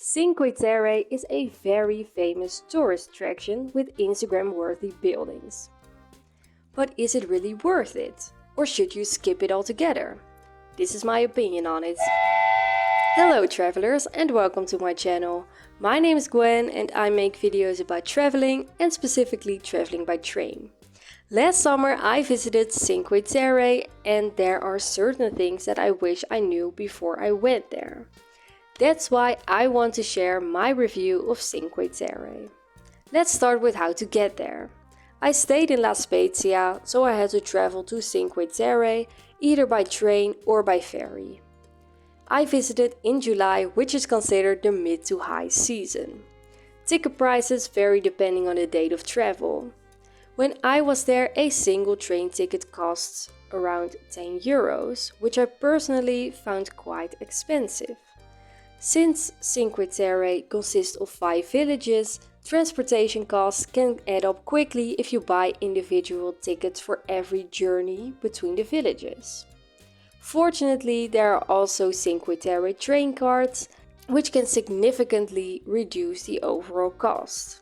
Cinque Terre is a very famous tourist attraction with Instagram-worthy buildings. But is it really worth it? Or should you skip it altogether? This is my opinion on it. Hello travelers and welcome to my channel. My name is Gwen and I make videos about traveling and specifically traveling by train. Last summer I visited Cinque Terre and there are certain things that I wish I knew before I went there. That's why I want to share my review of Cinque Terre. Let's start with how to get there. I stayed in La Spezia, so I had to travel to Cinque Terre either by train or by ferry. I visited in July, which is considered the mid to high season. Ticket prices vary depending on the date of travel. When I was there, a single train ticket costs around 10 euros, which I personally found quite expensive. Since Cinque Terre consists of 5 villages, transportation costs can add up quickly if you buy individual tickets for every journey between the villages. Fortunately, there are also Cinque Terre train cards, which can significantly reduce the overall cost.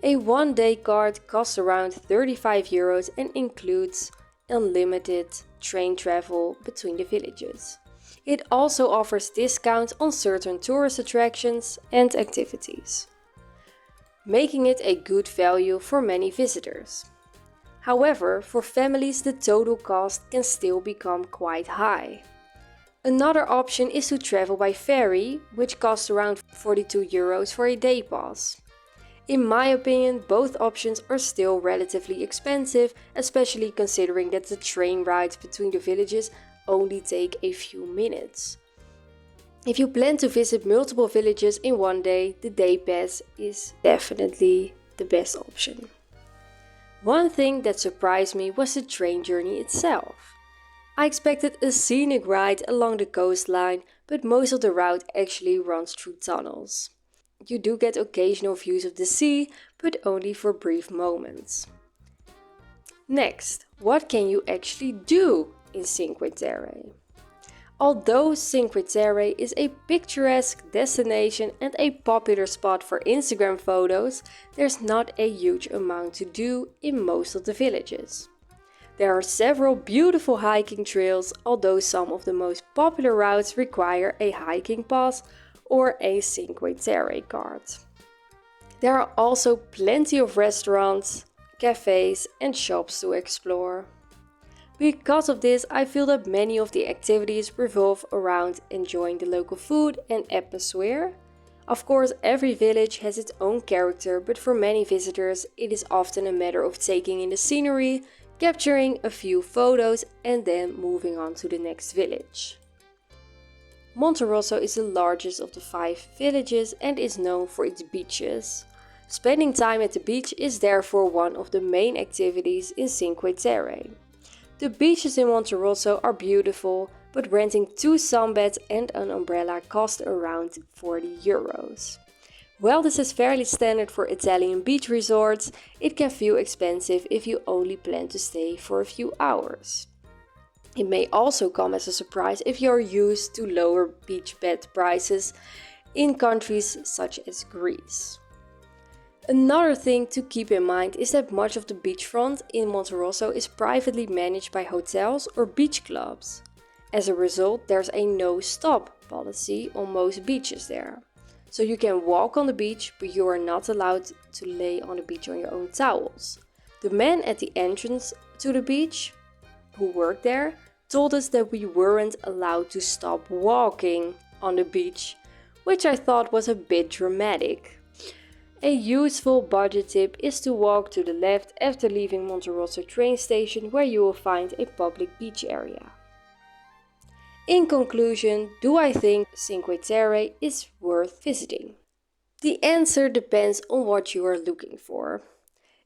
A one-day card costs around 35 euros and includes unlimited train travel between the villages. It also offers discounts on certain tourist attractions and activities, making it a good value for many visitors. However, for families the total cost can still become quite high. Another option is to travel by ferry, which costs around 42 euros for a day pass. In my opinion, both options are still relatively expensive, especially considering that the train rides between the villages only take a few minutes. If you plan to visit multiple villages in one day, the day pass is definitely the best option. One thing that surprised me was the train journey itself. I expected a scenic ride along the coastline, but most of the route actually runs through tunnels. You do get occasional views of the sea, but only for brief moments. Next, what can you actually do in Cinque Terre? Although Cinque Terre is a picturesque destination and a popular spot for Instagram photos, there's not a huge amount to do in most of the villages. There are several beautiful hiking trails, although some of the most popular routes require a hiking pass or a Cinque Terre card. There are also plenty of restaurants, cafes and shops to explore. Because of this, I feel that many of the activities revolve around enjoying the local food and atmosphere. Of course, every village has its own character, but for many visitors, it is often a matter of taking in the scenery, capturing a few photos and then moving on to the next village. Monterosso is the largest of the 5 villages and is known for its beaches. Spending time at the beach is therefore one of the main activities in Cinque Terre. The beaches in Monterosso are beautiful, but renting 2 sunbeds and an umbrella cost around 40 euros. While this is fairly standard for Italian beach resorts, it can feel expensive if you only plan to stay for a few hours. It may also come as a surprise if you are used to lower beach bed prices in countries such as Greece. Another thing to keep in mind is that much of the beachfront in Monterosso is privately managed by hotels or beach clubs. As a result, there's a no-stop policy on most beaches there. So you can walk on the beach, but you are not allowed to lay on the beach on your own towels. The man at the entrance to the beach, who worked there, told us that we weren't allowed to stop walking on the beach, which I thought was a bit dramatic. A useful budget tip is to walk to the left after leaving Monterosso train station, where you will find a public beach area. In conclusion, do I think Cinque Terre is worth visiting? The answer depends on what you are looking for.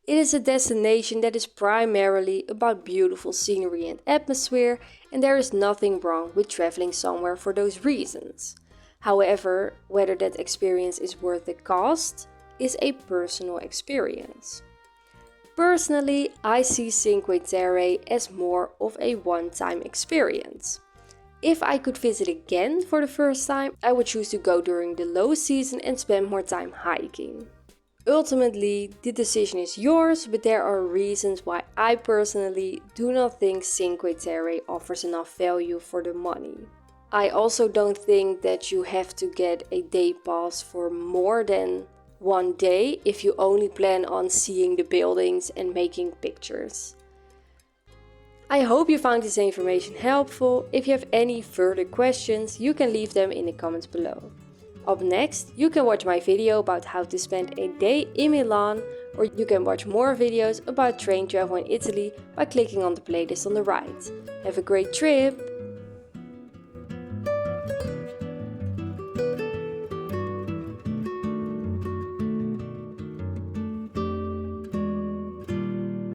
It is a destination that is primarily about beautiful scenery and atmosphere, and there is nothing wrong with traveling somewhere for those reasons. However, whether that experience is worth the cost is a personal experience. Personally, I see Cinque Terre as more of a one-time experience. If I could visit again for the first time, I would choose to go during the low season and spend more time hiking. Ultimately, the decision is yours, but there are reasons why I personally do not think Cinque Terre offers enough value for the money. I also don't think that you have to get a day pass for more than one day if you only plan on seeing the buildings and making pictures. I hope you found this information helpful. If you have any further questions, you can leave them in the comments below. Up next, you can watch my video about how to spend a day in Milan, or you can watch more videos about train travel in Italy by clicking on the playlist on the right. Have a great trip!